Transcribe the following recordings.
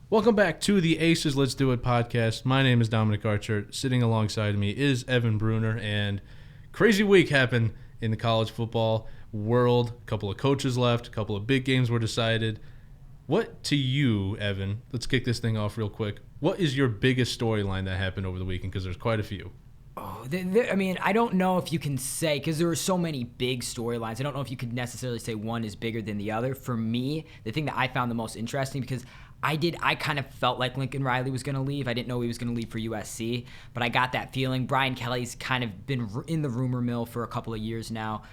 Welcome back to the Aces Let's Do It podcast. My name is Dominic Archer. Sitting alongside me is Evan Bruner, and crazy week happened in the college football world. A couple of coaches left, a couple of big games were decided. What to you, Evan, let's kick this thing off real quick. What is your biggest storyline that happened over the weekend? Because there's quite a few. I don't know if you can say, because there were so many big storylines, I don't know if you could necessarily say one is bigger than the other. For me, the thing that I found the most interesting, because I kind of felt like Lincoln Riley was going to leave. I didn't know he was going to leave for USC, but I got that feeling. Brian Kelly's kind of been in the rumor mill for a couple of years now.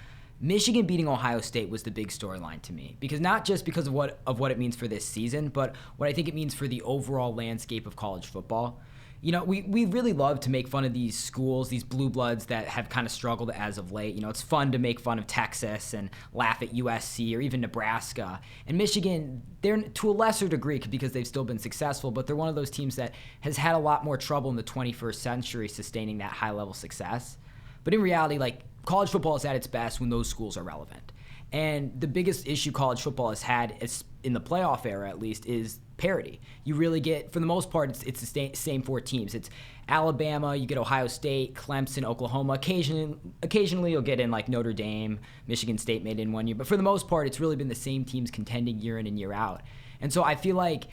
Michigan beating Ohio State was the big storyline to me, because not just because of what it means for this season, but what I think it means for the overall landscape of college football. You know, we really love to make fun of these schools, these blue bloods that have kind of struggled as of late. You know, it's fun to make fun of Texas and laugh at USC or even Nebraska. And Michigan, they're to a lesser degree because they've still been successful, but they're one of those teams that has had a lot more trouble in the 21st century sustaining that high-level success. But in reality, like, college football is at its best when those schools are relevant. And the biggest issue college football has had, in the playoff era at least, is parity. You really get, for the most part, it's the same four teams. It's Alabama, you get Ohio State, Clemson, Oklahoma. Occasionally you'll get in like Notre Dame, Michigan State made in one year. But for the most part, it's really been the same teams contending year in and year out. And so I feel like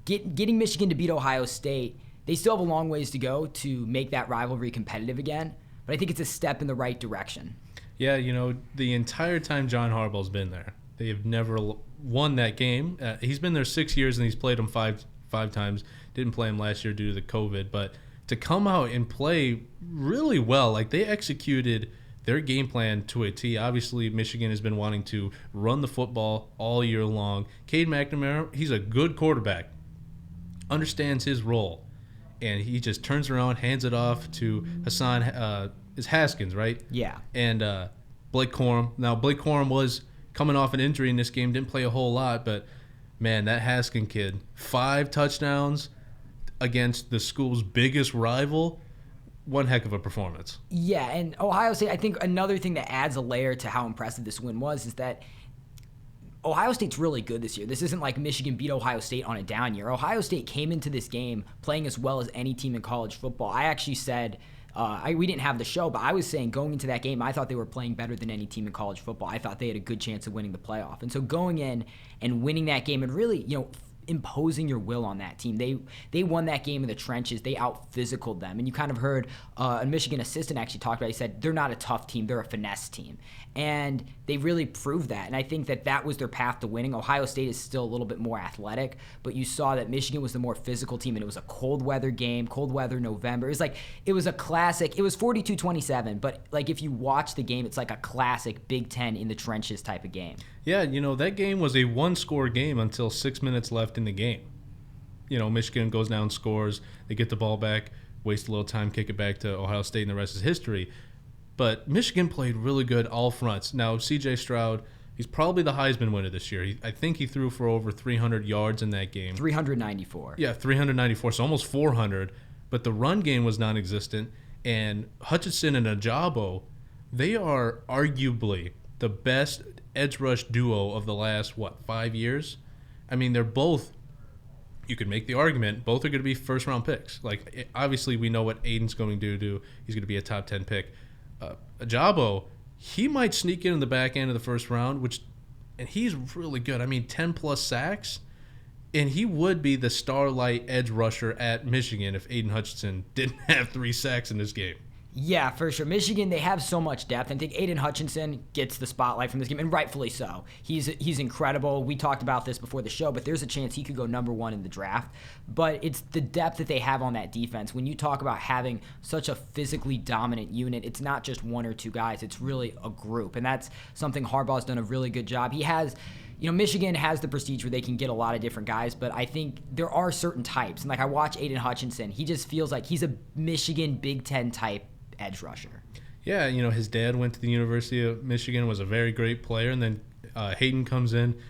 getting Michigan to beat Ohio State, they still have a long ways to go to make that rivalry competitive again. But I think it's a step in the right direction. Yeah, you know, the entire time John Harbaugh's been there, they have never won that game. He's been there 6 years and he's played them five times. Didn't play him last year due to the COVID, but to come out and play really well, like they executed their game plan to a T. Obviously, Michigan has been wanting to run the football all year long. Cade McNamara, he's a good quarterback, understands his role, and he just turns around, hands it off to Hassan. Is Haskins, right? Yeah. And Blake Corum. Now, Blake Corum was coming off an injury in this game, didn't play a whole lot, but, man, that Haskins kid, 5 touchdowns against the school's biggest rival, one heck of a performance. Yeah, and Ohio State, I think another thing that adds a layer to how impressive this win was is that Ohio State's really good this year. This isn't like Michigan beat Ohio State on a down year. Ohio State came into this game playing as well as any team in college football. I actually said, we didn't have the show, but I was saying going into that game, I thought they were playing better than any team in college football. I thought they had a good chance of winning the playoff. And so going in and winning that game and really, imposing your will on that team. They won that game in the trenches. They out-physicaled them. And you kind of heard a Michigan assistant actually talk about it. He said, they're not a tough team. They're a finesse team. And they really proved that. And I think that was their path to winning. Ohio State is still a little bit more athletic, but you saw that Michigan was the more physical team, and it was a cold weather game, cold weather November. It was a classic. It was 42-27, but like if you watch the game, it's like a classic Big Ten in the trenches type of game. Yeah, that game was a one-score game until 6 minutes left in the game. Michigan goes down, scores, they get the ball back, waste a little time, kick it back to Ohio State, and the rest is history. But Michigan played really good all fronts. Now, C.J. Stroud, he's probably the Heisman winner this year. I think he threw for over 300 yards in that game. 394. Yeah, 394, so almost 400. But the run game was non-existent. And Hutchinson and Ajabo, they are arguably the best edge rush duo of the last, 5 years? I mean, they're both, you could make the argument, both are going to be first-round picks. Obviously, we know what Aiden's going to do. He's going to be a top 10 pick. Ajabo, he might sneak in the back end of the first round, and he's really good. I mean, 10-plus sacks, and he would be the starlight edge rusher at Michigan if Aiden Hutchinson didn't have 3 sacks in this game. Yeah, for sure. Michigan, they have so much depth. I think Aiden Hutchinson gets the spotlight from this game, and rightfully so. He's incredible. We talked about this before the show, but there's a chance he could go number 1 in the draft. But it's the depth that they have on that defense. When you talk about having such a physically dominant unit, it's not just 1 or 2 guys. It's really a group, and that's something Harbaugh's done a really good job. He has... Michigan has the prestige where they can get a lot of different guys, but I think there are certain types. And I watch Aiden Hutchinson. He just feels like he's a Michigan Big Ten type edge rusher. Yeah, his dad went to the University of Michigan, was a very great player, and then Hayden comes in,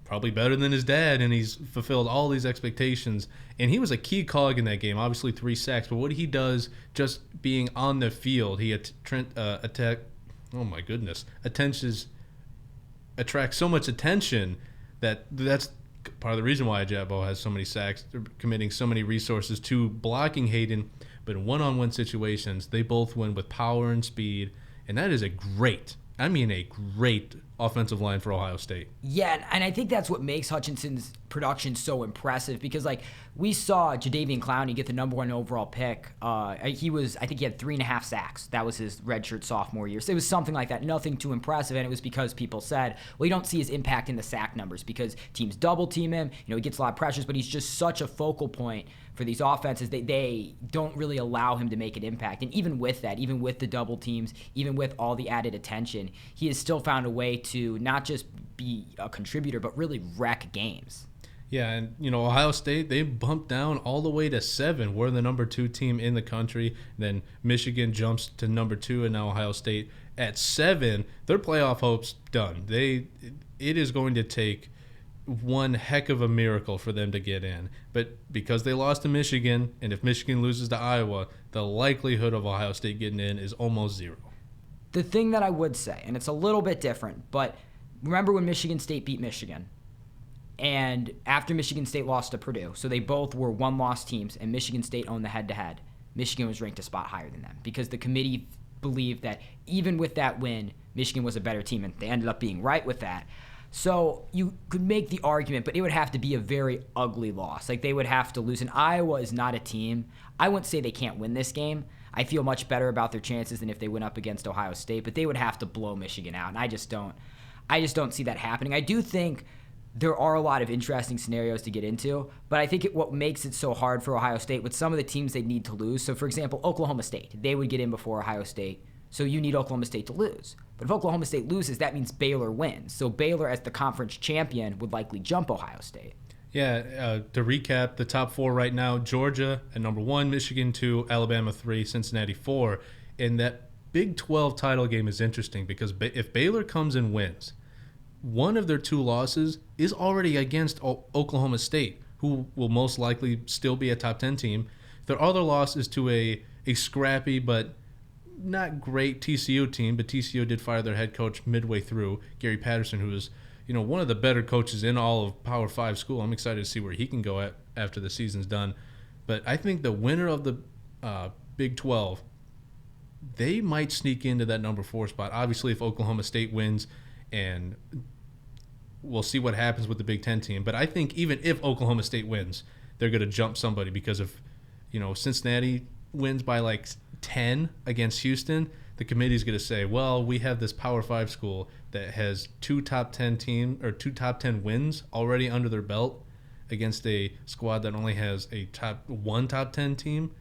probably better than his dad, and he's fulfilled all these expectations. And he was a key cog in that game, obviously 3 sacks, but what he does just being on the field, he attracts so much attention that's part of the reason why Ajabo has so many sacks, committing so many resources to blocking Hayden. But in one-on-one situations, they both win with power and speed, and that is a great offensive line for Ohio State. Yeah, and I think that's what makes Hutchinson's production so impressive because, like, we saw Jadeveon Clowney get the number 1 overall pick. I think he had 3.5 sacks. That was his redshirt sophomore year. So it was something like that, nothing too impressive, and it was because people said, well, you don't see his impact in the sack numbers because teams double team him. He gets a lot of pressures, but he's just such a focal point for these offenses. They don't really allow him to make an impact. And even with that, even with the double teams, even with all the added attention, he has still found a way to not just be a contributor, but really wreck games. Yeah, and Ohio State, they bumped down all the way to 7. We're the number 2 team in the country. Then Michigan jumps to number 2, and now Ohio State at 7. Their playoff hopes done. It is going to take one heck of a miracle for them to get in. But because they lost to Michigan, and if Michigan loses to Iowa, the likelihood of Ohio State getting in is almost 0. The thing that I would say, and it's a little bit different, but remember when Michigan State beat Michigan? And after Michigan State lost to Purdue, so they both were 1-loss teams, and Michigan State owned the head-to-head. Michigan was ranked a spot higher than them because the committee believed that even with that win, Michigan was a better team, and they ended up being right with that. So you could make the argument, but it would have to be a very ugly loss. Like, they would have to lose, and Iowa is not a team. I wouldn't say they can't win this game. I feel much better about their chances than if they went up against Ohio State, but they would have to blow Michigan out, and I just don't see that happening. I do think there are a lot of interesting scenarios to get into, but I think what makes it so hard for Ohio State with some of the teams they need to lose. So, for example, Oklahoma State, they would get in before Ohio State, so you need Oklahoma State to lose. But if Oklahoma State loses, that means Baylor wins. So Baylor, as the conference champion, would likely jump Ohio State. Yeah, to recap, the top 4 right now, Georgia at number 1, Michigan 2, Alabama 3, Cincinnati 4. And that Big 12 title game is interesting because if Baylor comes and wins, one of their 2 losses is already against Oklahoma State, who will most likely still be a top 10 team. Their other loss is to a scrappy but not great TCU team, but TCU did fire their head coach midway through, Gary Patterson, who is one of the better coaches in all of Power 5 school. I'm excited to see where he can go after the season's done. But I think the winner of the Big 12, they might sneak into that number 4 spot. Obviously, if Oklahoma State wins, and we'll see what happens with the Big 10 team. But I think even if Oklahoma State wins, they're going to jump somebody because if Cincinnati wins by like 10 against Houston, the committee's going to say, well, we have this Power 5 school that has 2 top 10 wins already under their belt against a squad that only has a top 10 team.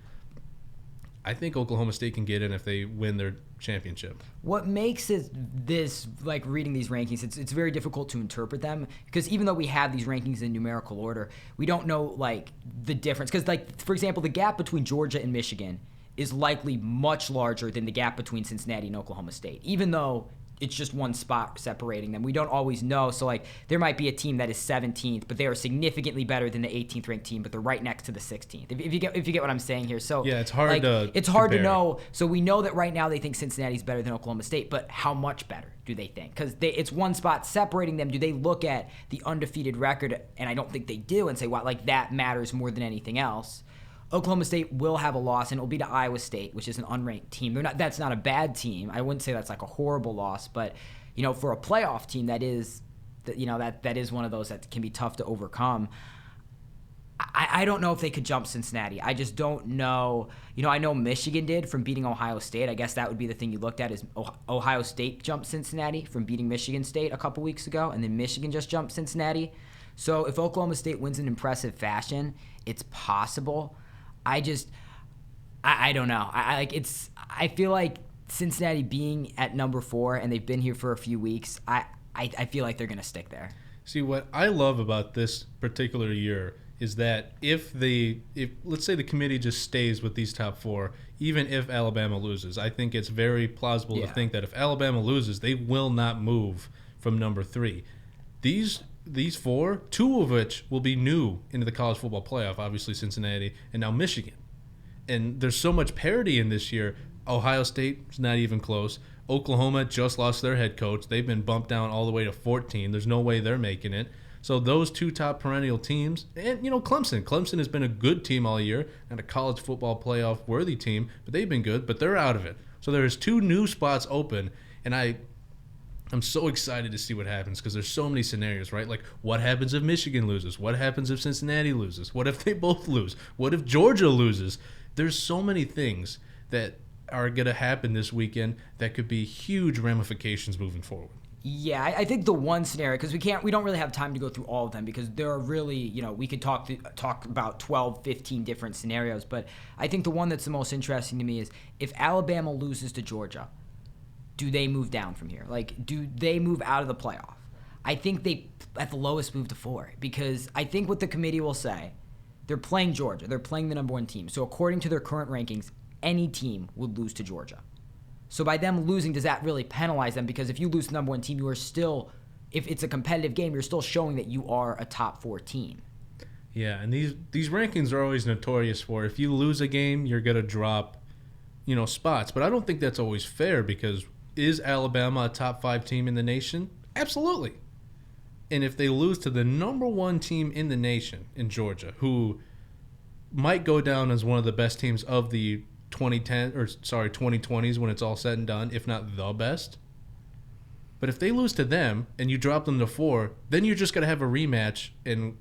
I think Oklahoma State can get in if they win their championship. What makes this like reading these rankings, it's very difficult to interpret them because even though we have these rankings in numerical order, we don't know like the difference. Because like, for example, the gap between Georgia and Michigan is likely much larger than the gap between Cincinnati and Oklahoma State, even though it's just one spot separating them. We don't always know. So like there might be a team that is 17th, but they are significantly better than the 18th ranked team, but they're right next to the 16th. If you get what I'm saying here. So yeah, it's hard to compare. Know. So we know that right now they think Cincinnati's better than Oklahoma State, but how much better do they think? Because it's one spot separating them. Do they look at the undefeated record? And I don't think they do, and say, wow, like that matters more than anything else. Oklahoma State will have a loss, and it will be to Iowa State, which is an unranked team. That's not a bad team. I wouldn't say that's like a horrible loss, but for a playoff team, that is one of those that can be tough to overcome. I don't know if they could jump Cincinnati. I just don't know. I know Michigan did from beating Ohio State. I guess that would be the thing you looked at is Ohio State jumped Cincinnati from beating Michigan State a couple weeks ago, and then Michigan just jumped Cincinnati. So if Oklahoma State wins in impressive fashion, it's possible. I don't know. I feel like Cincinnati being at number 4 and they've been here for a few weeks, I feel like they're going to stick there. See, what I love about this particular year is that if let's say the committee just stays with these top 4, even if Alabama loses, I think it's very plausible to think that if Alabama loses, they will not move from number 3. These 4, 2 of which will be new into the college football playoff, obviously Cincinnati and now Michigan. And there's so much parity in this year. Ohio State's not even close. Oklahoma just lost their head coach. They've been bumped down all the way to 14. There's no way they're making it. So those two top perennial teams, and Clemson has been a good team all year and a college football playoff worthy team, but they've been good, but they're out of it. So there's 2 new spots open, and I'm so excited to see what happens because there's so many scenarios, right? Like, what happens if Michigan loses? What happens if Cincinnati loses? What if they both lose? What if Georgia loses? There's so many things that are going to happen this weekend that could be huge ramifications moving forward. Yeah, I think the one scenario, because we don't really have time to go through all of them because there are really, we could talk about 12, 15 different scenarios, but I think the one that's the most interesting to me is if Alabama loses to Georgia, do they move down from here? Like, do they move out of the playoff? I think they, at the lowest, move to 4 because I think what the committee will say, they're playing Georgia. They're playing the number 1 team. So according to their current rankings, any team would lose to Georgia. So by them losing, does that really penalize them? Because if you lose the number 1 team, you are still, if it's a competitive game, you're still showing that you are a top 4 team. Yeah, and these rankings are always notorious for if you lose a game, you're going to drop, spots. But I don't think that's always fair because is Alabama a top 5 team in the nation? Absolutely. And if they lose to the number 1 team in the nation, in Georgia, who might go down as one of the best teams of the 2020s when it's all said and done, if not the best. But if they lose to them and you drop them to 4, then you're just going to have a rematch, and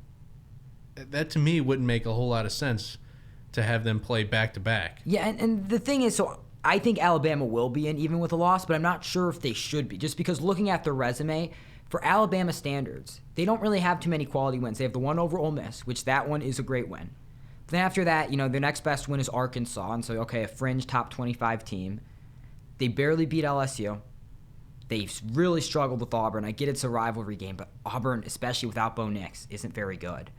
that to me wouldn't make a whole lot of sense to have them play back-to-back. Yeah, and the thing is, so I think Alabama will be in even with a loss, but I'm not sure if they should be, just because looking at their resume, for Alabama standards, they don't really have too many quality wins. They have the one over Ole Miss, which that one is a great win. Then after that, their next best win is Arkansas, and so, okay, a fringe top 25 team. They barely beat LSU. They've really struggled with Auburn. I get it's a rivalry game, but Auburn, especially without Bo Nix, isn't very good.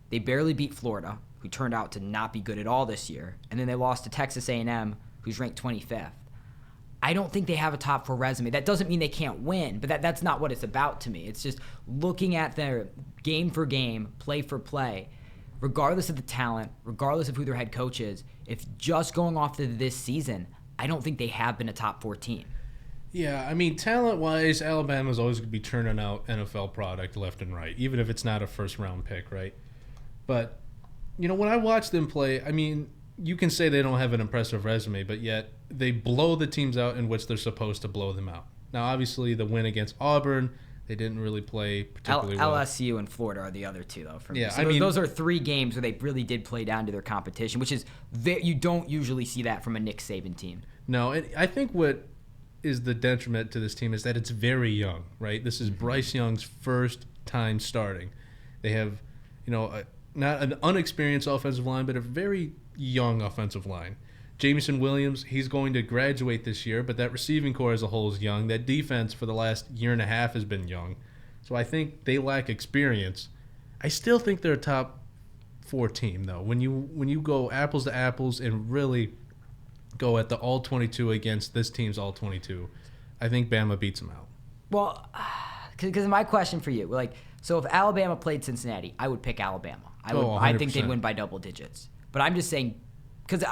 They barely beat Florida, who turned out to not be good at all this year, and then they lost to Texas A&M, who's ranked 25th. I don't think they have a top 4 resume. That doesn't mean they can't win, but that's not what it's about to me. It's just looking at their game for game, play for play, regardless of the talent, regardless of who their head coach is, if just going off of this season, I don't think they have been a top 4 team. Yeah, I mean, talent-wise, Alabama's always going to be turning out NFL product left and right, even if it's not a first-round pick, right? But, when I watch them play, I mean, you can say they don't have an impressive resume, but yet they blow the teams out in which they're supposed to blow them out. Now, obviously, the win against Auburn, they didn't really play particularly well. LSU and Florida are the other 2, though, for me. Yeah, So those are 3 games where they really did play down to their competition, which is you don't usually see that from a Nick Saban team. No, and I think what is the detriment to this team is that it's very young, right? This is Bryce Young's first time starting. They have, not an unexperienced offensive line, but a very young offensive line. Jamison Williams, he's going to graduate this year, but that receiving core as a whole is young. That defense for the last year and a half has been young. So I think they lack experience. I still think they're a top 4 team, though. When you go apples to apples and really go at the all-22 against this team's all-22, I think Bama beats them out. Well, because my question for you, so if Alabama played Cincinnati, I would pick Alabama. I think they'd win by double digits. But I'm just saying, because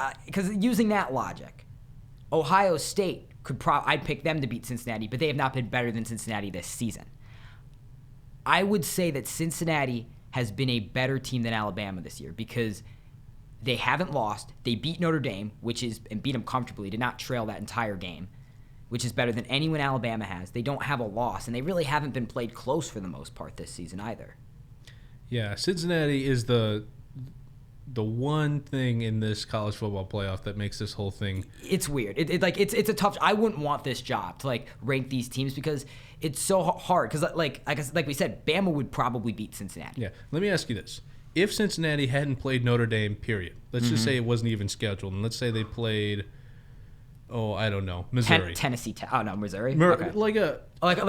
using that logic, Ohio State I'd pick them to beat Cincinnati, but they have not been better than Cincinnati this season. I would say that Cincinnati has been a better team than Alabama this year because they haven't lost. They beat Notre Dame, and beat them comfortably, did not trail that entire game, which is better than anyone Alabama has. They don't have a loss, and they really haven't been played close for the most part this season either. Yeah, Cincinnati is the one thing in this college football playoff that makes this whole thing. It's weird. It's a tough. I wouldn't want this job to rank these teams because it's so hard. Because like we said, Bama would probably beat Cincinnati. Yeah. Let me ask you this: if Cincinnati hadn't played Notre Dame, period. Let's just say it wasn't even scheduled, and let's say they played. Oh, I don't know. Missouri. Tennessee. Oh, no, Missouri? Okay. Like a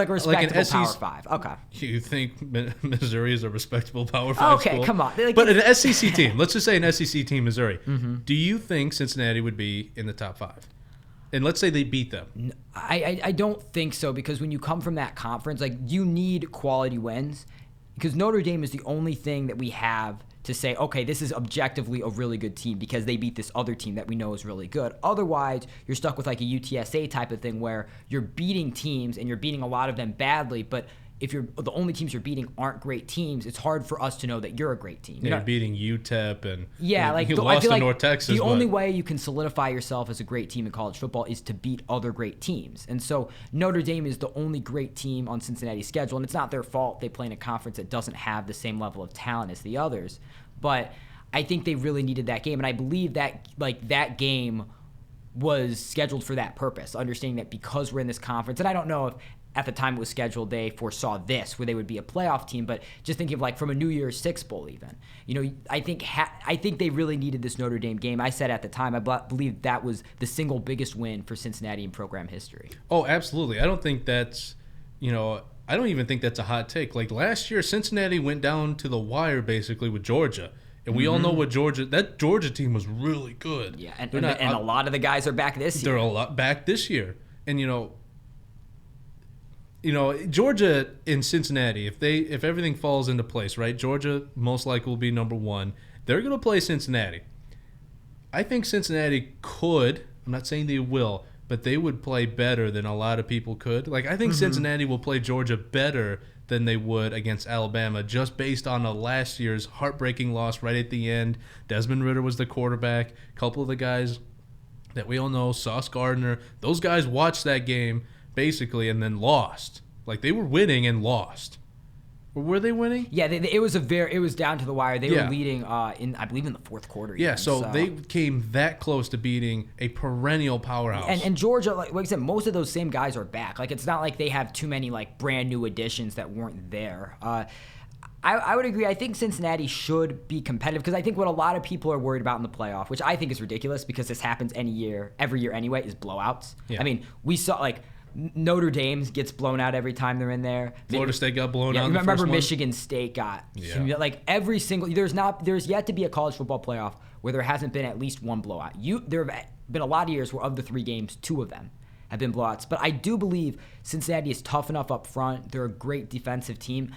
respectable Power 5. Okay. You think Missouri is a respectable Power 5 school? Okay, come on. But an SEC team. Let's just say an SEC team, Missouri. Do you think Cincinnati would be in the top 5? And let's say they beat them. I don't think so because when you come from that conference, you need quality wins because Notre Dame is the only thing that we have to say, okay, this is objectively a really good team because they beat this other team that we know is really good. Otherwise, you're stuck with a UTSA type of thing where you're beating teams and you're beating a lot of them badly, but if you're the only teams you're beating aren't great teams, it's hard for us to know that you're a great team. You're beating UTEP and like you I lost feel to like North Texas. The only way you can solidify yourself as a great team in college football is to beat other great teams. And so Notre Dame is the only great team on Cincinnati's schedule, and it's not their fault. They play in a conference that doesn't have the same level of talent as the others. But I think they really needed that game, and I believe that that game was scheduled for that purpose, understanding that because we're in this conference, and I don't know if at the time it was scheduled they foresaw this, where they would be a playoff team, but just thinking of like from a New Year's Six bowl even. I think they really needed this Notre Dame game. I said at the time, I believe that was the single biggest win for Cincinnati in program history. Oh, absolutely. I don't think that's, I don't even think that's a hot take. Like last year, Cincinnati went down to the wire basically with Georgia. And we all know what that Georgia team was really good. Yeah, and a lot of the guys are back this year. They're a lot back this year. And, Georgia and Cincinnati, if everything falls into place, right? Georgia most likely will be number one. They're going to play Cincinnati. I think Cincinnati could, I'm not saying they will, but they would play better than a lot of people could. Like I think Cincinnati will play Georgia better than they would against Alabama, just based on last year's heartbreaking loss right at the end. Desmond Ridder was the quarterback. A couple of the guys that we all know, Sauce Gardner, those guys watched that game basically and then lost. Like they were winning and lost. Or were they winning? Yeah, it was down to the wire. They were leading I believe in the fourth quarter. Yeah, so they came that close to beating a perennial powerhouse. And Georgia, like I said, most of those same guys are back. Like it's not like they have too many like brand new additions that weren't there. I would agree. I think Cincinnati should be competitive because I think what a lot of people are worried about in the playoff, which I think is ridiculous because this happens every year anyway, is blowouts. Yeah. I mean, we saw like Notre Dame gets blown out every time they're in there. Florida State got blown out. Remember Michigan State got like every single. There's yet to be a college football playoff where there hasn't been at least one blowout. There have been a lot of years where of the 3 games, 2 of them have been blowouts. But I do believe Cincinnati is tough enough up front. They're a great defensive team.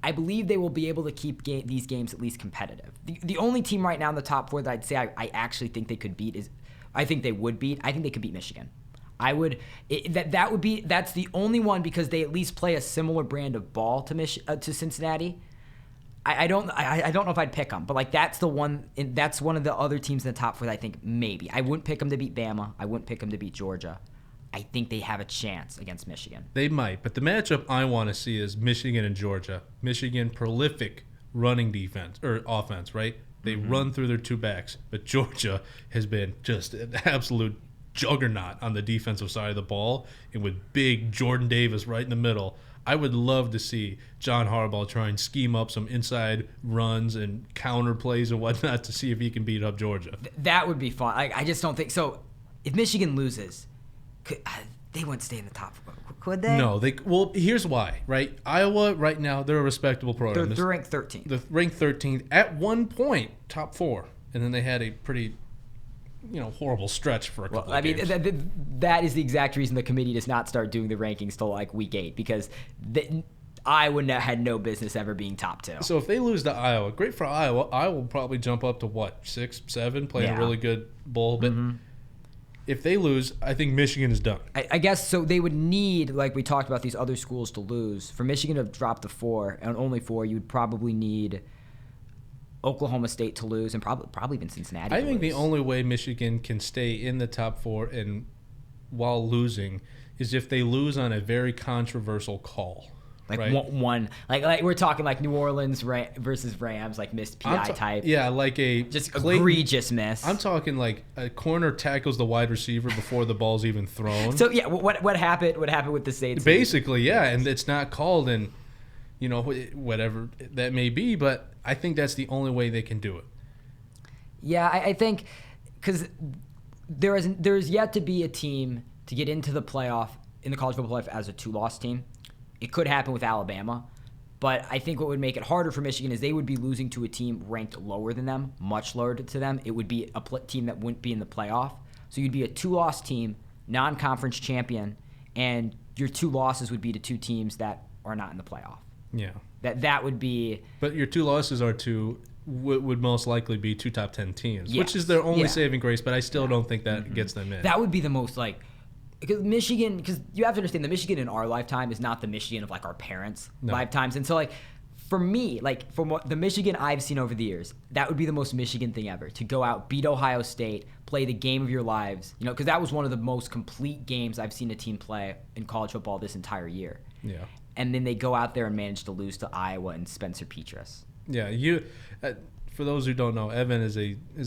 I believe they will be able to keep these games at least competitive. The only team right now in the top 4 that I'd say I actually think they could beat I think they could beat Michigan. That's the only one because they at least play a similar brand of ball to Cincinnati. I don't know if I'd pick them, but like that's the one. That's one of the other teams in the top 4 that I think maybe I wouldn't pick them to beat Bama. I wouldn't pick them to beat Georgia. I think they have a chance against Michigan. They might, but the matchup I want to see is Michigan and Georgia. Michigan, prolific running defense or offense, right? They run through their 2 backs, but Georgia has been just an absolute juggernaut on the defensive side of the ball, and with big Jordan Davis right in the middle. I would love to see John Harbaugh try and scheme up some inside runs and counter plays and whatnot to see if he can beat up Georgia. That would be fun. I just don't think so. If Michigan loses, they wouldn't stay in the top 4, could they? No, well, here's why, right? Iowa right now, they're a respectable program. They're ranked 13th. They're ranked 13th at one point, top 4, and then they had a pretty horrible stretch for a couple of games. That is the exact reason the committee does not start doing the rankings till like week 8 because Iowa had no business ever being top 2. So if they lose to Iowa, great for Iowa. Iowa will probably jump up to 6, 7, playing a really good bowl. But if they lose, I think Michigan is done. I guess so. They would need, like we talked about, these other schools to lose. For Michigan to drop to 4 and only 4, you would probably need Oklahoma State to lose and probably even Cincinnati. I think the only way Michigan can stay in the top 4 and while losing is if they lose on a very controversial call. Like right? one like we're talking like New Orleans versus Rams, like missed PI type. Yeah, like a just egregious miss. I'm talking like a corner tackles the wide receiver before the ball's even thrown. So yeah, what happened? What happened with the Saints? Basically, yeah, and it's not called, and whatever that may be, but I think that's the only way they can do it. Yeah, I think because there's yet to be a team to get into the playoff in the college football playoff as a 2-loss team. It could happen with Alabama, but I think what would make it harder for Michigan is they would be losing to a team ranked lower than them, much lower to them. It would be a team that wouldn't be in the playoff. So you'd be a 2-loss team, non-conference champion, and your 2 losses would be to 2 teams that are not in the playoff. Yeah. That would be... But your 2 losses are would most likely be 2 top 10 teams, which is their only saving grace, but I still don't think that gets them in. That would be the most, because Michigan, because you have to understand the Michigan in our lifetime is not the Michigan of like our parents' lifetimes. And so like for me, like from what the Michigan I've seen over the years, that would be the most Michigan thing ever, to go out, beat Ohio State, play the game of your lives, you know, because that was one of the most complete games I've seen a team play in college football this entire year. Yeah. And then they go out there and manage to lose to Iowa and Spencer Petras. Yeah, for those who don't know, Evan is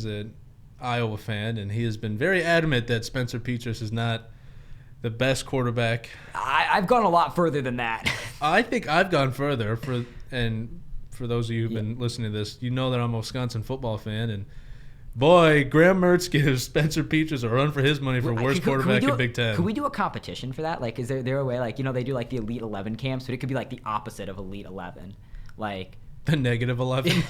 an Iowa fan, and he has been very adamant that Spencer Petras is not the best quarterback. I've gone a lot further than that. I think I've gone further. For those of you who've been listening to this, you know that I'm a Wisconsin football fan, and boy, Graham Mertz gives Spencer Petras a run for his money for worst quarterback in Big Ten. Could we do a competition for that? Like, is there a way, like, you know, they do like the Elite 11 camps, but it could be like the opposite of Elite 11, like the negative 11.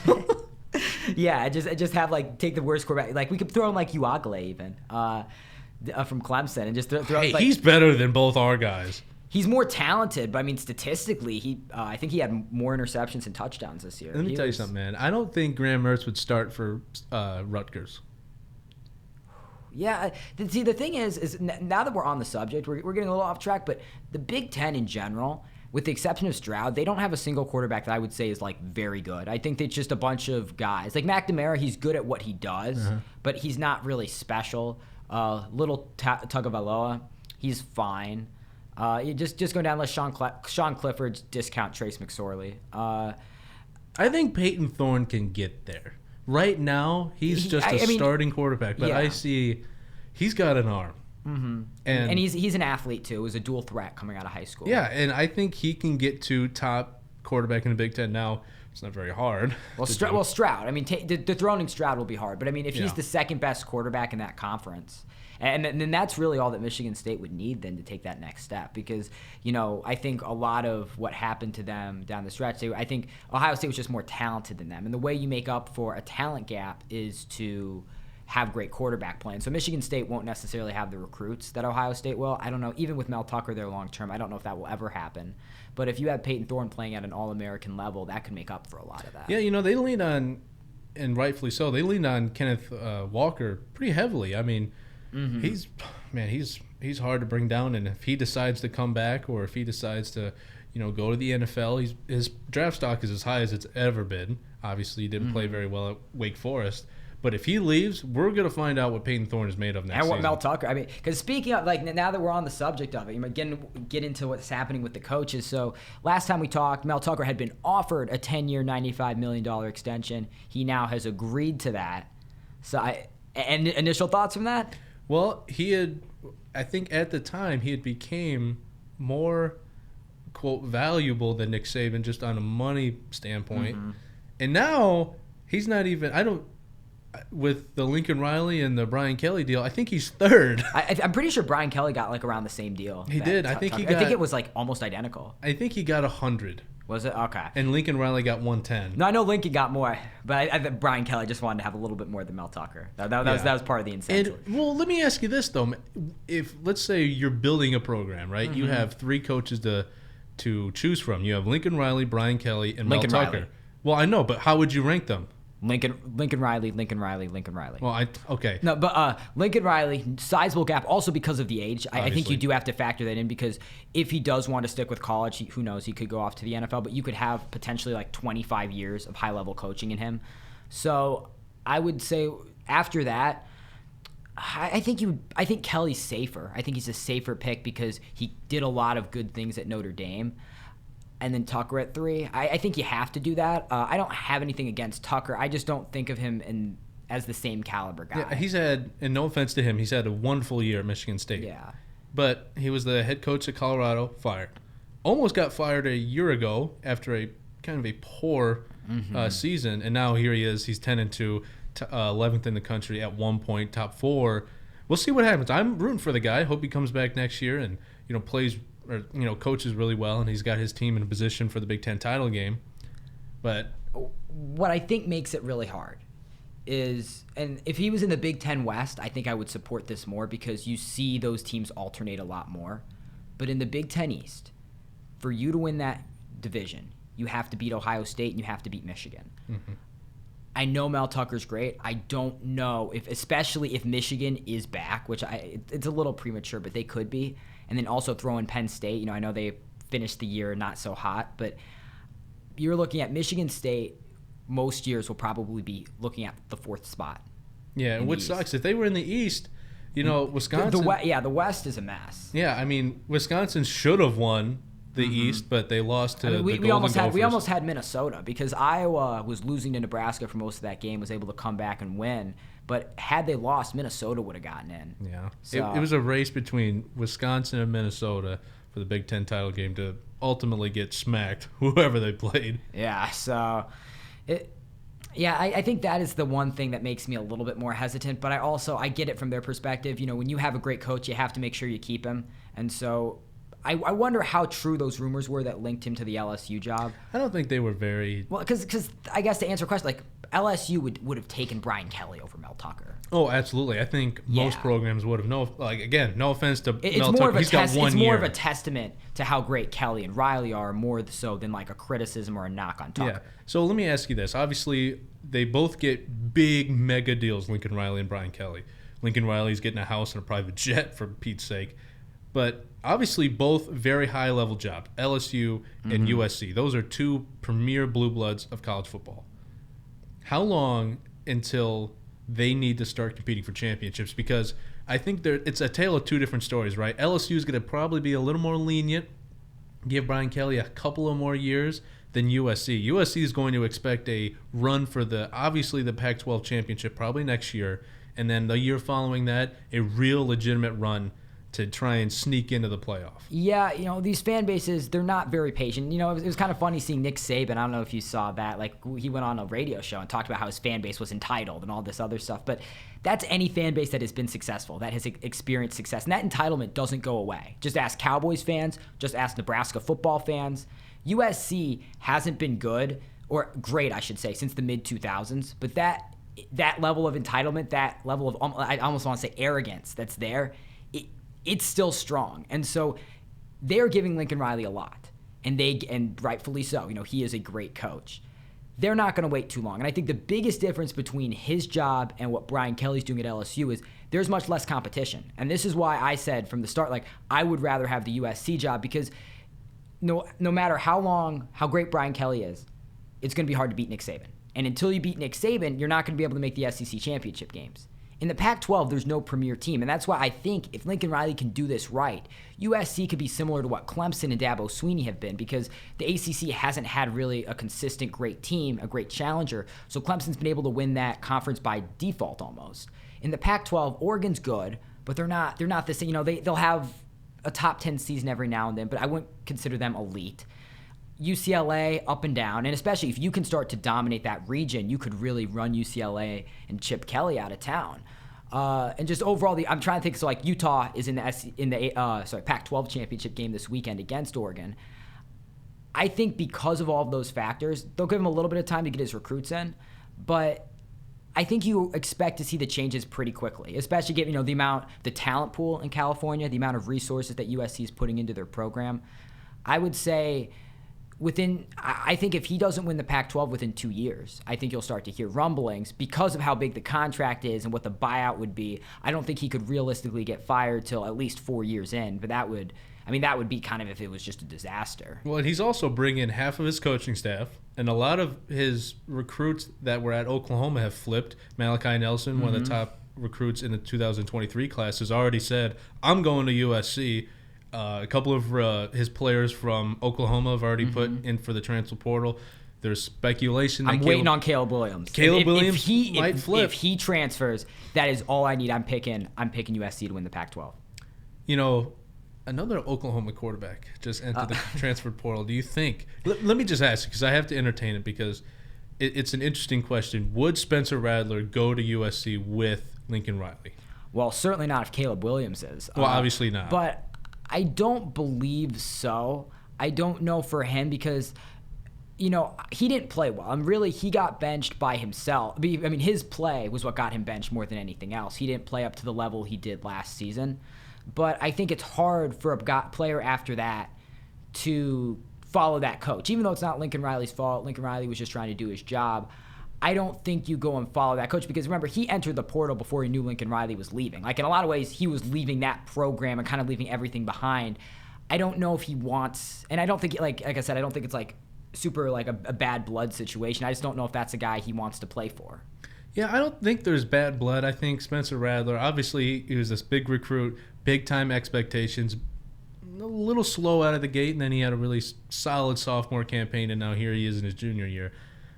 Yeah, just have like take the worst quarterback. Like we could throw in like Uagle even from Clemson and just throw. Hey, like, he's better than both our guys. He's more talented, but I mean statistically, I think he had more interceptions and touchdowns this year. Let me tell you something, man. I don't think Graham Mertz would start for Rutgers. Yeah, see, the thing is now that we're on the subject, we're getting a little off track, but the Big Ten in general, with the exception of Stroud, they don't have a single quarterback that I would say is like very good. I think it's just a bunch of guys. Like McNamara, he's good at what he does, but he's not really special. Little Tagovailoa, he's fine. Just go down, let Sean Clifford's discount Trace McSorley. I think Peyton Thorne can get there. Right now, he's just a starting quarterback, but I see he's got an arm. Mm-hmm. And he's an athlete too. He was a dual threat coming out of high school. Yeah, and I think he can get to top quarterback in the Big Ten. Now, it's not very hard. Well, Stroud. I mean, dethroning Stroud will be hard, but I mean, if he's the second best quarterback in that conference, and then that's really all that Michigan State would need then to take that next step. Because, you know, I think a lot of what happened to them down the stretch, I think Ohio State was just more talented than them. And the way you make up for a talent gap is to have great quarterback play. And so Michigan State won't necessarily have the recruits that Ohio State will. I don't know. Even with Mel Tucker there long term, I don't know if that will ever happen. But if you have Peyton Thorne playing at an All-American level, that could make up for a lot of that. Yeah, you know, they leaned on, and rightfully so, they leaned on Kenneth Walker pretty heavily. I mean, he's hard to bring down, and if he decides to come back or if he decides to, you know, go to the NFL, his draft stock is as high as it's ever been. Obviously, he didn't play very well at Wake Forest. But if he leaves, we're going to find out what Peyton Thorne is made of next season. And what Mel Tucker, I mean, because speaking of, like, now that we're on the subject of it, you know, get into what's happening with the coaches. So last time we talked, Mel Tucker had been offered a 10-year, $95 million extension. He now has agreed to that. So and initial thoughts from that? Well, I think at the time, he had became more, quote, valuable than Nick Saban just on a money standpoint. And now he's not even, with the Lincoln Riley and the Brian Kelly deal, I think he's third. I'm pretty sure Brian Kelly got like around the same deal. He did. I think it was like almost identical. I think he got 100. Was it? Okay. And Lincoln Riley got 110. No, I know Lincoln got more, but I think Brian Kelly just wanted to have a little bit more than Mel Tucker. That was part of the incentive. And, well, let me ask you this though: if let's say you're building a program, right? You have three coaches to choose from. You have Lincoln Riley, Brian Kelly, and Mel Tucker. Riley. Well, I know, but how would you rank them? Lincoln Riley. Well, okay. No, but Lincoln Riley, sizable gap, also because of the age. I think you do have to factor that in, because if he does want to stick with college, who knows, he could go off to the NFL, but you could have potentially like 25 years of high-level coaching in him. So I would say after that, I think Kelly's safer. I think he's a safer pick because he did a lot of good things at Notre Dame. And then Tucker at 3. I think you have to do that. I don't have anything against Tucker. I just don't think of him as the same caliber guy. Yeah, he's had, and no offense to him, he's had a wonderful year at Michigan State. Yeah. But he was the head coach at Colorado, fired. Almost got fired a year ago after a kind of a poor season, and now here he is. He's 10-2, 11th in the country at one point, top 4. We'll see what happens. I'm rooting for the guy. Hope he comes back next year and, you know, plays or, you know, coaches really well, and he's got his team in a position for the Big Ten title game. But what I think makes it really hard is, and if he was in the Big Ten West, I think I would support this more because you see those teams alternate a lot more. But in the Big Ten East, for you to win that division, you have to beat Ohio State and you have to beat Michigan. I know Mel Tucker's great. I don't know especially if Michigan is back, which it's a little premature, but they could be. And then also throw in Penn State. I know they finished the year not so hot, but you're looking at Michigan State. Most years will probably be looking at the 4th spot. Yeah, and which sucks. If they were in the East, Wisconsin. The West is a mess. Yeah, I mean, Wisconsin should have won the East, but they lost to the Golden Gophers. We almost had Minnesota because Iowa was losing to Nebraska for most of that game, was able to come back and win. But had they lost, Minnesota would have gotten in. Yeah, so, it was a race between Wisconsin and Minnesota for the Big Ten title game to ultimately get smacked, whoever they played. Yeah, so I think that is the one thing that makes me a little bit more hesitant. But I get it from their perspective. When you have a great coach, you have to make sure you keep him. And so I wonder how true those rumors were that linked him to the LSU job. I don't think they were very... Well, because I guess to answer a question, like LSU would have taken Brian Kelly over Mel Tucker. Oh, absolutely. I think most programs would have. No offense to Mel Tucker. It's more of a testament to how great Kelly and Riley are, more so than like a criticism or a knock on Tucker. Yeah. So let me ask you this. Obviously, they both get big mega deals, Lincoln Riley and Brian Kelly. Lincoln Riley's getting a house and a private jet, for Pete's sake. But obviously both very high-level jobs, LSU and USC. Those are two premier blue bloods of college football. How long until they need to start competing for championships? Because I think it's a tale of two different stories, right? LSU is going to probably be a little more lenient, give Brian Kelly a couple of more years than USC. USC is going to expect a run for the Pac-12 championship probably next year, and then the year following that, a real legitimate run to try and sneak into the playoff. Yeah, these fan bases, they're not very patient. It was kind of funny seeing Nick Saban. I don't know if you saw that. Like, he went on a radio show and talked about how his fan base was entitled and all this other stuff. But that's any fan base that has been successful, that has experienced success. And that entitlement doesn't go away. Just ask Cowboys fans. Just ask Nebraska football fans. USC hasn't been good, or great, I should say, since the mid-2000s. But that level of entitlement, that level of, I almost want to say arrogance that's there, it's still strong. And so they're giving Lincoln Riley a lot, and rightfully so. He is a great coach. They're not going to wait too long. And I think the biggest difference between his job and what Brian Kelly's doing at LSU is there's much less competition. And this is why I said from the start, like, I would rather have the USC job, because no matter how great Brian Kelly is, it's going to be hard to beat Nick Saban. And until you beat Nick Saban, you're not going to be able to make the SEC championship games. In the Pac-12, there's no premier team, and that's why I think if Lincoln Riley can do this right, USC could be similar to what Clemson and Dabo Swinney have been, because the ACC hasn't had really a consistent great team, a great challenger, so Clemson's been able to win that conference by default almost. In the Pac-12, Oregon's good, but they're not the same. They'll have a top 10 season every now and then, but I wouldn't consider them elite. UCLA, up and down, and especially if you can start to dominate that region, you could really run UCLA and Chip Kelly out of town. And just overall, I'm trying to think. So like Utah is in the Pac-12 championship game this weekend against Oregon. I think because of all of those factors, they'll give him a little bit of time to get his recruits in, but I think you expect to see the changes pretty quickly, especially given the talent pool in California, the amount of resources that USC is putting into their program. I would say I think if he doesn't win the Pac-12 within 2 years, I think you'll start to hear rumblings because of how big the contract is and what the buyout would be. I don't think he could realistically get fired till at least 4 years in, but that would be kind of if it was just a disaster. Well, he's also bringing half of his coaching staff, and a lot of his recruits that were at Oklahoma have flipped. Malachi Nelson, one of the top recruits in the 2023 class, has already said, I'm going to USC. A couple of his players from Oklahoma have already put in for the transfer portal. There's speculation that I'm waiting on Caleb Williams. Williams might flip. If he transfers, that is all I need. I'm picking USC to win the Pac-12. Another Oklahoma quarterback just entered the transfer portal. Do you think? Let me just ask you, because I have to entertain it, because it's an interesting question. Would Spencer Radler go to USC with Lincoln Riley? Well, certainly not if Caleb Williams is. Well, obviously not. But I don't believe so. I don't know for him because, he didn't play well. He got benched by himself. His play was what got him benched more than anything else. He didn't play up to the level he did last season. But I think it's hard for a player after that to follow that coach. Even though it's not Lincoln Riley's fault, Lincoln Riley was just trying to do his job. I don't think you go and follow that coach because remember, he entered the portal before he knew Lincoln Riley was leaving. Like in a lot of ways, he was leaving that program and kind of leaving everything behind. I don't know if he wants, and I don't think, like I said, I don't think it's like super like a bad blood situation. I just don't know if that's a guy he wants to play for. Yeah, I don't think there's bad blood. I think Spencer Radler, obviously, he was this big recruit, big-time expectations, a little slow out of the gate, and then he had a really solid sophomore campaign, and now here he is in his junior year.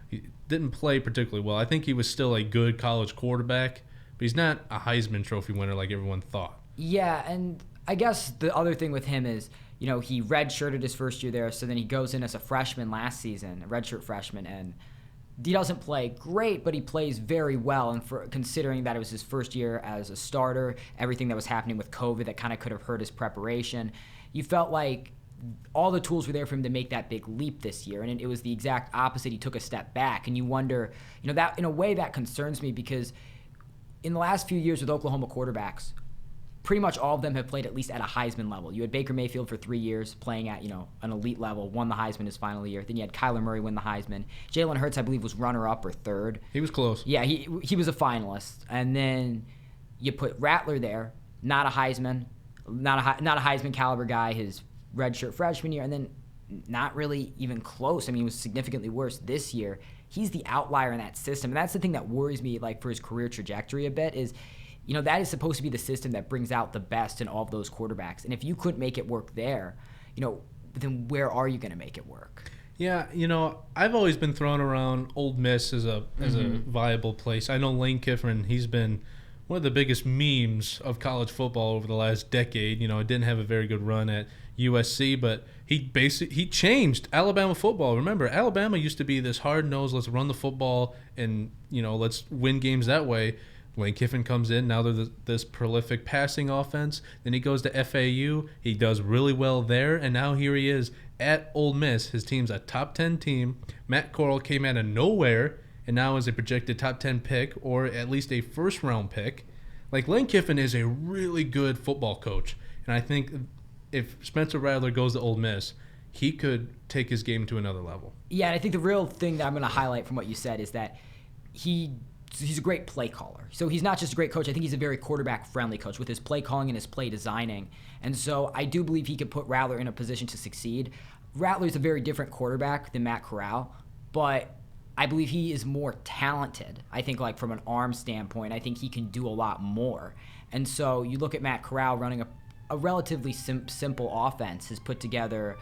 He didn't play particularly well. I think he was still a good college quarterback, but he's not a Heisman Trophy winner like everyone thought. Yeah, and I guess the other thing with him is, you know, he redshirted his first year there, so then he goes in as a freshman last season, a redshirt freshman, and he doesn't play great, but he plays very well. And for considering that it was his first year as a starter, everything that was happening with COVID that kind of could have hurt his preparation, you felt like all the tools were there for him to make that big leap this year. And it was the exact opposite. He took a step back. And you wonder, you know, that in a way that concerns me because in the last few years with Oklahoma quarterbacks, pretty much all of them have played at least at a Heisman level. You had Baker Mayfield for 3 years playing at, you know, an elite level, won the Heisman his final year. Then you had Kyler Murray win the Heisman. Jalen Hurts, I believe, was runner-up or third. He was close. Yeah, he was a finalist. And then you put Rattler there, not a Heisman, not a Heisman caliber guy, his redshirt freshman year, and then not really even close. I mean, he was significantly worse this year. He's the outlier in that system. And that's the thing that worries me, like, for his career trajectory a bit is, you know, that is supposed to be the system that brings out the best in all of those quarterbacks. And if you couldn't make it work there, you know, then where are you going to make it work? Yeah, you know, I've always been throwing around Ole Miss as a viable place. I know Lane Kiffin, he's been one of the biggest memes of college football over the last decade. You know, it didn't have a very good run at USC, but he changed Alabama football. Remember, Alabama used to be this hard-nosed, let's run the football and, you know, let's win games that way. Lane Kiffin comes in. Now they're this prolific passing offense. Then he goes to FAU. He does really well there. And now here he is at Ole Miss. His team's a top 10 team. Matt Corral came out of nowhere and now is a projected top 10 pick or at least a first-round pick. Like, Lane Kiffin is a really good football coach. And I think if Spencer Rattler goes to Ole Miss, he could take his game to another level. Yeah, and I think the real thing that I'm going to highlight from what you said is that he's a great play caller. So he's not just a great coach. I think he's a very quarterback-friendly coach with his play calling and his play designing. And so I do believe he could put Rattler in a position to succeed. Rattler's a very different quarterback than Matt Corral, but I believe he is more talented. I think, like, from an arm standpoint, I think he can do a lot more. And so you look at Matt Corral running a relatively simple offense, has put together,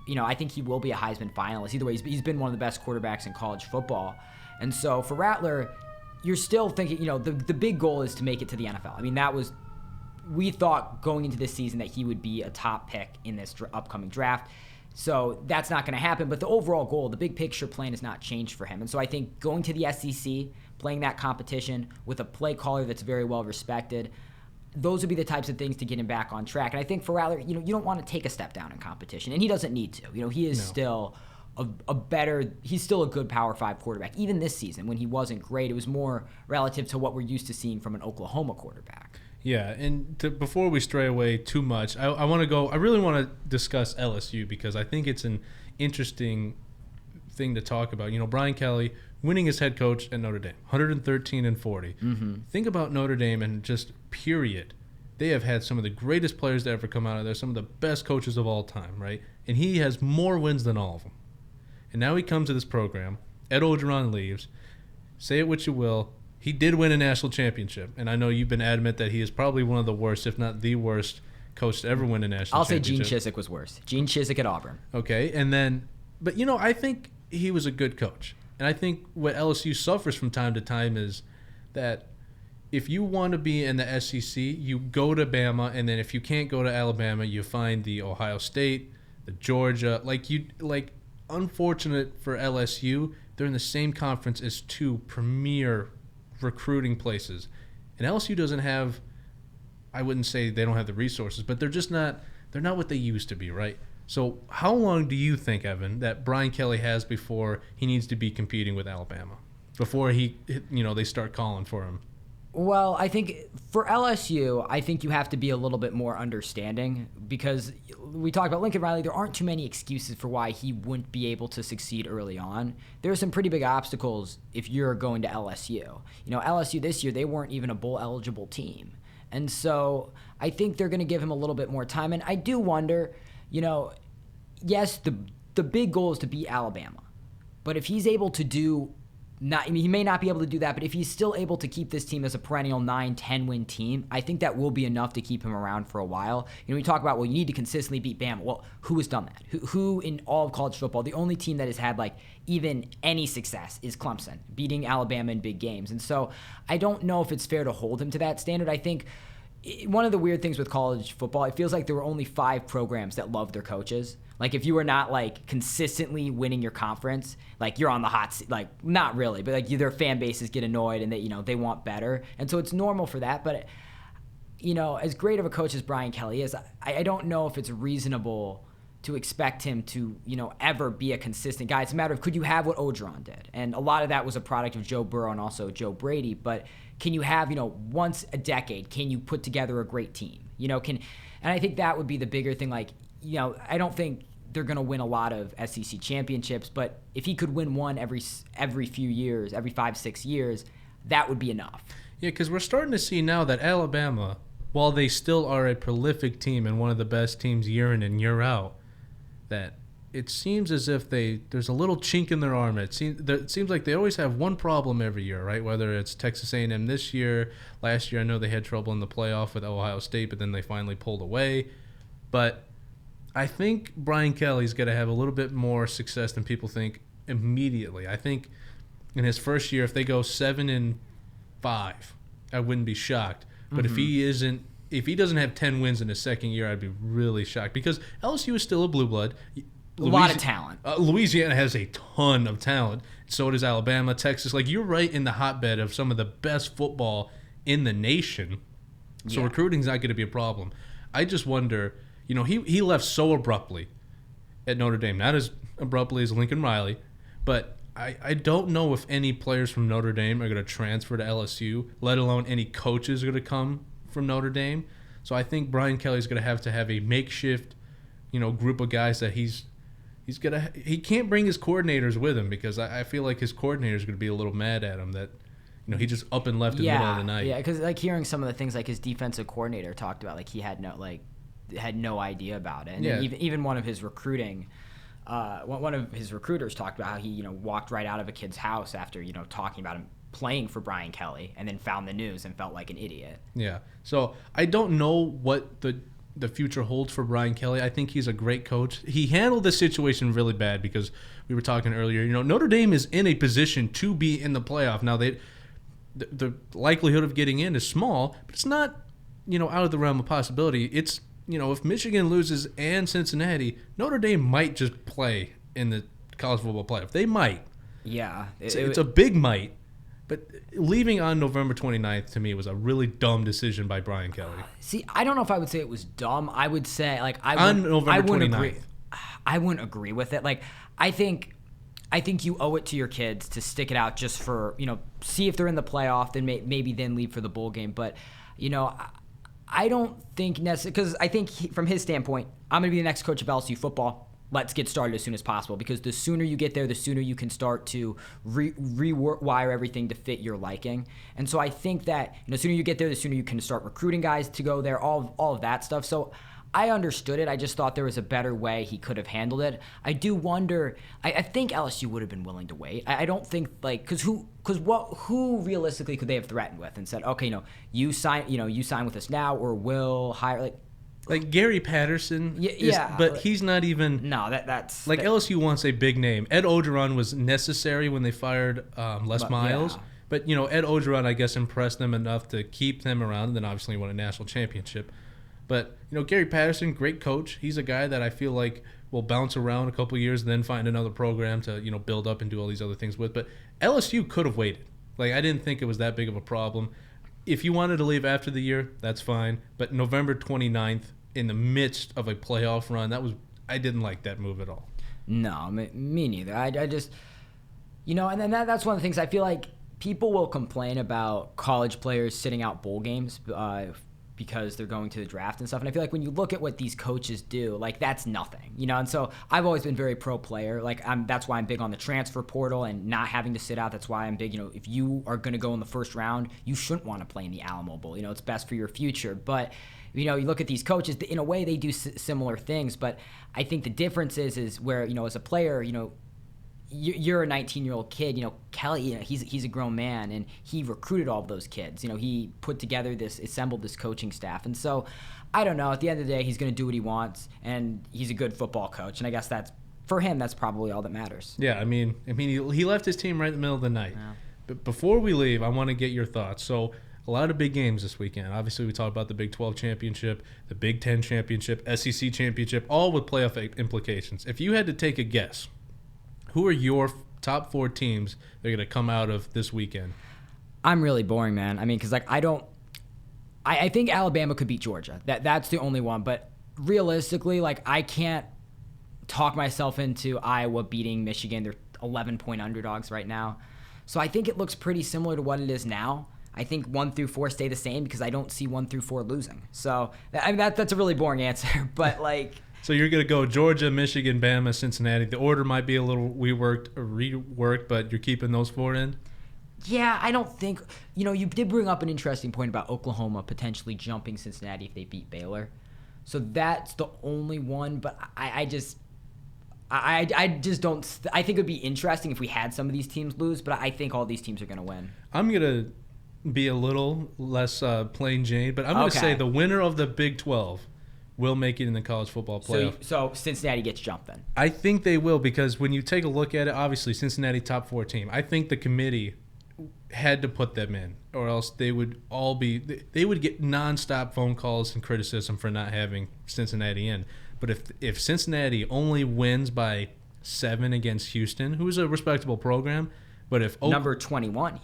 you know, I think he will be a Heisman finalist. Either way, he's been one of the best quarterbacks in college football. And so for Rattler, you're still thinking, you know, the big goal is to make it to the NFL. I mean, we thought going into this season that he would be a top pick in this upcoming draft. So that's not going to happen. But the overall goal, the big picture plan has not changed for him. And so I think going to the SEC, playing that competition with a play caller that's very well respected, those would be the types of things to get him back on track. And I think for Rattler, you know, you don't want to take a step down in competition. And he doesn't need to. You know, he is still he's still a good Power 5 quarterback. Even this season, when he wasn't great, it was more relative to what we're used to seeing from an Oklahoma quarterback. Yeah, and before we stray away too much, I really want to discuss LSU because I think it's an interesting thing to talk about. You know, Brian Kelly winning as head coach at Notre Dame, 113-40. Mm-hmm. Think about Notre Dame and just period. They have had some of the greatest players to ever come out of there, some of the best coaches of all time, right? And he has more wins than all of them. And now he comes to this program. Ed Orgeron leaves. Say it what you will. He did win a national championship. And I know you've been adamant that he is probably one of the worst, if not the worst, coach to ever win a national championship. I'll say Gene Chizik was worse. Gene Chizik at Auburn. Okay. And then, but, you know, I think he was a good coach. And I think what LSU suffers from time to time is that if you want to be in the SEC, you go to Bama. And then if you can't go to Alabama, you find the Ohio State, the Georgia. Unfortunate for LSU, they're in the same conference as two premier recruiting places. And LSU doesn't have, I wouldn't say they don't have the resources, but they're not what they used to be, right? So how long do you think, Evan, that Brian Kelly has before he needs to be competing with Alabama? Before they start calling for him? Well, I think for LSU, I think you have to be a little bit more understanding because we talked about Lincoln Riley. There aren't too many excuses for why he wouldn't be able to succeed early on. There are some pretty big obstacles if you're going to LSU. LSU this year, they weren't even a bowl-eligible team. And so I think they're going to give him a little bit more time. And I do wonder, yes, the big goal is to beat Alabama. But if he's able to he may not be able to do that, but if he's still able to keep this team as a perennial 9-10 win team, I think that will be enough to keep him around for a while. We talk about, you need to consistently beat Bama. Well, who has done that? Who in all of college football, the only team that has had even any success is Clemson, beating Alabama in big games. And so I don't know if it's fair to hold him to that standard. I think one of the weird things with college football, it feels like there were only 5 programs that love their coaches. If you were not consistently winning your conference, you're on the hot seat. Not really, but their fan bases get annoyed and they want better. And so it's normal for that. But as great of a coach as Brian Kelly is, I don't know if it's reasonable to expect him to ever be a consistent guy. It's a matter of, could you have what Orgeron did? And a lot of that was a product of Joe Burrow and also Joe Brady. But can you have once a decade? Can you put together a great team? And I think that would be the bigger thing. I don't think they're going to win a lot of SEC championships, but if he could win one every few years, every 5-6 years, that would be enough. Yeah, because we're starting to see now that Alabama, while they still are a prolific team and one of the best teams year in and year out, that it seems as if there's a little chink in their armor. It seems like they always have one problem every year, right? Whether it's Texas A&M this year, last year I know they had trouble in the playoff with Ohio State, but then they finally pulled away. But I think Brian Kelly's going to have a little bit more success than people think immediately. I think in his first year, if they go 7-5, I wouldn't be shocked. But if he doesn't have 10 wins in his second year, I'd be really shocked because LSU is still a blue blood. A lot of talent. Louisiana has a ton of talent. So does Alabama, Texas. You're right in the hotbed of some of the best football in the nation. So recruiting's not going to be a problem. I just wonder. He left so abruptly at Notre Dame, not as abruptly as Lincoln Riley, but I don't know if any players from Notre Dame are going to transfer to LSU, let alone any coaches are going to come from Notre Dame. So I think Brian Kelly's going to have a makeshift, group of guys that he can't bring his coordinators with him because I feel like his coordinator's going to be a little mad at him that he just up and left in the middle of the night. Yeah, because hearing some of the things his defensive coordinator talked about, he had no idea about it. And even one of his recruiters talked about how he walked right out of a kid's house after talking about him playing for Brian Kelly and then found the news and felt like an idiot. Yeah. So I don't know what the future holds for Brian Kelly. I think he's a great coach. He handled the situation really bad because we were talking earlier, Notre Dame is in a position to be in the playoff. Now the likelihood of getting in is small, but it's not out of the realm of possibility. It's if Michigan loses and Cincinnati, Notre Dame might just play in the college football playoff. They might. Yeah. It's a big might. But leaving on November 29th, to me, was a really dumb decision by Brian Kelly. See, I don't know if I would say it was dumb. I would say, on November 29th. I wouldn't agree with it. I think you owe it to your kids to stick it out just for, see if they're in the playoff, then maybe then leave for the bowl game. But, I don't think necessarily, because I think from his standpoint, I'm going to be the next coach of LSU football. Let's get started as soon as possible because the sooner you get there, the sooner you can start to rewire everything to fit your liking. And so I think that the sooner you get there, the sooner you can start recruiting guys to go there, all of that stuff. So I understood it. I just thought there was a better way he could have handled it. I do wonder. I think LSU would have been willing to wait. I don't think because who realistically could they have threatened with and said, okay, you sign with us now or we'll hire like Gary Patterson. Yeah, but he's not even. No, that's LSU wants a big name. Ed Orgeron was necessary when they fired Les Miles. Yeah. But Ed Orgeron, I guess, impressed them enough to keep them around, and then obviously won a national championship. But, Gary Patterson, great coach. He's a guy that I feel like will bounce around a couple of years and then find another program to, build up and do all these other things with. But LSU could have waited. I didn't think it was that big of a problem. If you wanted to leave after the year, that's fine. But November 29th, in the midst of a playoff run, I didn't like that move at all. No, me neither. I just, and then that's one of the things I feel like people will complain about college players sitting out bowl games because they're going to the draft and stuff. And I feel like when you look at what these coaches do, like that's nothing, you know? And so I've always been very pro player. Like that's why I'm big on the transfer portal and not having to sit out. That's why I'm big, you know, if you are going to go in the first round, you shouldn't want to play in the Alamo Bowl. You know, it's best for your future. But, you know, you look at these coaches, in a way they do similar things. But I think the difference is where, you know, as a player, you know, you're a 19-year-old kid, you know, Kelly, you know, he's a grown man, and he recruited all of those kids. You know, he put together assembled this coaching staff. And so, I don't know, at the end of the day, he's going to do what he wants, and he's a good football coach. And I guess for him, that's probably all that matters. Yeah, I mean, he left his team right in the middle of the night. Yeah. But before we leave, I want to get your thoughts. So, a lot of big games this weekend. Obviously, we talked about the Big 12 championship, the Big 10 championship, SEC championship, all with playoff implications. If you had to take a guess, who are your top 4 teams that are going to come out of this weekend? I'm really boring, man. I mean, because like I think Alabama could beat Georgia. That's the only one. But realistically, like I can't talk myself into Iowa beating Michigan. They're 11-point underdogs right now. So I think it looks pretty similar to what it is now. I think 1 through 4 stay the same because I don't see 1 through 4 losing. So I mean, that's a really boring answer. But like. So you're going to go Georgia, Michigan, Bama, Cincinnati. The order might be a little reworked, but you're keeping those 4 in? Yeah, I don't think – you know, you did bring up an interesting point about Oklahoma potentially jumping Cincinnati if they beat Baylor. So that's the only one, but I just don't – I think it would be interesting if we had some of these teams lose, but I think all these teams are going to win. I'm going to be a little less plain Jane, but I'm going to say the winner of the Big 12 – will make it in the college football playoff. So Cincinnati gets jumped then? I think they will because when you take a look at it, obviously Cincinnati top 4 team. I think the committee had to put them in or else they would get nonstop phone calls and criticism for not having Cincinnati in. But if Cincinnati only wins by 7 against Houston, who's a respectable program, but if number 21,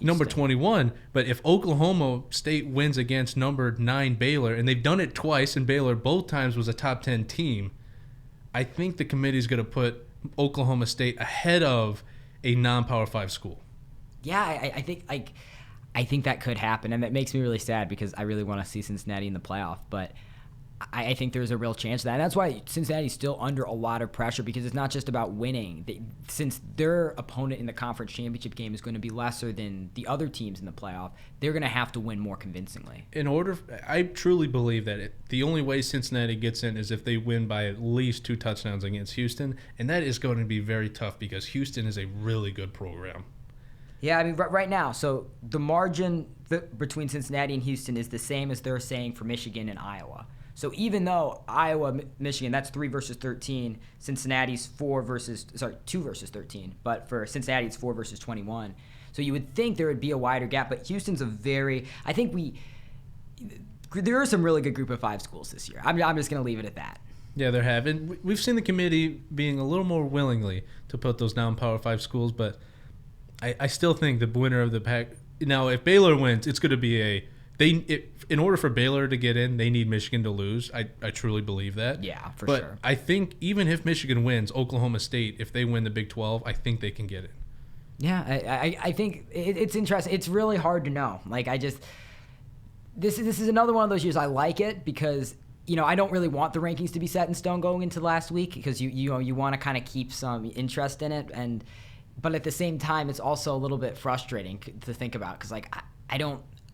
but if Oklahoma State wins against number 9 Baylor, and they've done it twice, and Baylor both times was a top 10 team, I think the committee is going to put Oklahoma State ahead of a non-Power 5 school. Yeah, I think that could happen, and that makes me really sad because I really want to see Cincinnati in the playoff, but I think there's a real chance of that. And that's why Cincinnati's still under a lot of pressure because it's not just about winning. Since their opponent in the conference championship game is going to be lesser than the other teams in the playoff, they're going to have to win more convincingly. I truly believe that the only way Cincinnati gets in is if they win by at least 2 touchdowns against Houston, and that is going to be very tough because Houston is a really good program. Yeah, I mean, right now, so the margin between Cincinnati and Houston is the same as they're saying for Michigan and Iowa. So even though Iowa, Michigan, that's 3 versus 13, Cincinnati's 2 versus 13, but for Cincinnati it's 4 versus 21. So you would think there would be a wider gap, but Houston's there are some really good Group of 5 schools this year. I'm just going to leave it at that. Yeah, there have. And we've seen the committee being a little more willingly to put those non-Power 5 schools, but I still think the winner of the pack. Now, if Baylor wins, it's going to be in order for Baylor to get in, they need Michigan to lose. I truly believe that. Yeah, sure. But I think even if Michigan wins, Oklahoma State, if they win the Big 12, I think they can get in. Yeah, I think it's interesting. It's really hard to know. Like this is another one of those years I like it because you know I don't really want the rankings to be set in stone going into last week because you want to kind of keep some interest in it but at the same time it's also a little bit frustrating to think about because like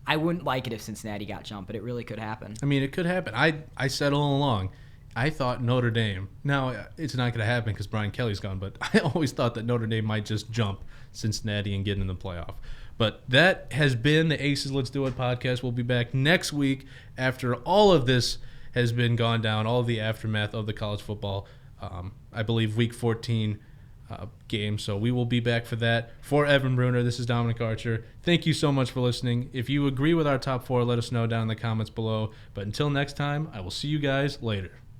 I wouldn't like it if Cincinnati got jumped, but it really could happen. I mean, it could happen. I said all along, I thought Notre Dame. Now, it's not going to happen because Brian Kelly's gone, but I always thought that Notre Dame might just jump Cincinnati and get in the playoff. But that has been the Aces Let's Do It podcast. We'll be back next week after all of this has been gone down, all of the aftermath of the college football, I believe, Week 14 game. So we will be back for that. For Evan Bruner, this is Dominic Archer. Thank you so much for listening. If you agree with our top 4, let us know down in the comments below. But until next time, I will see you guys later.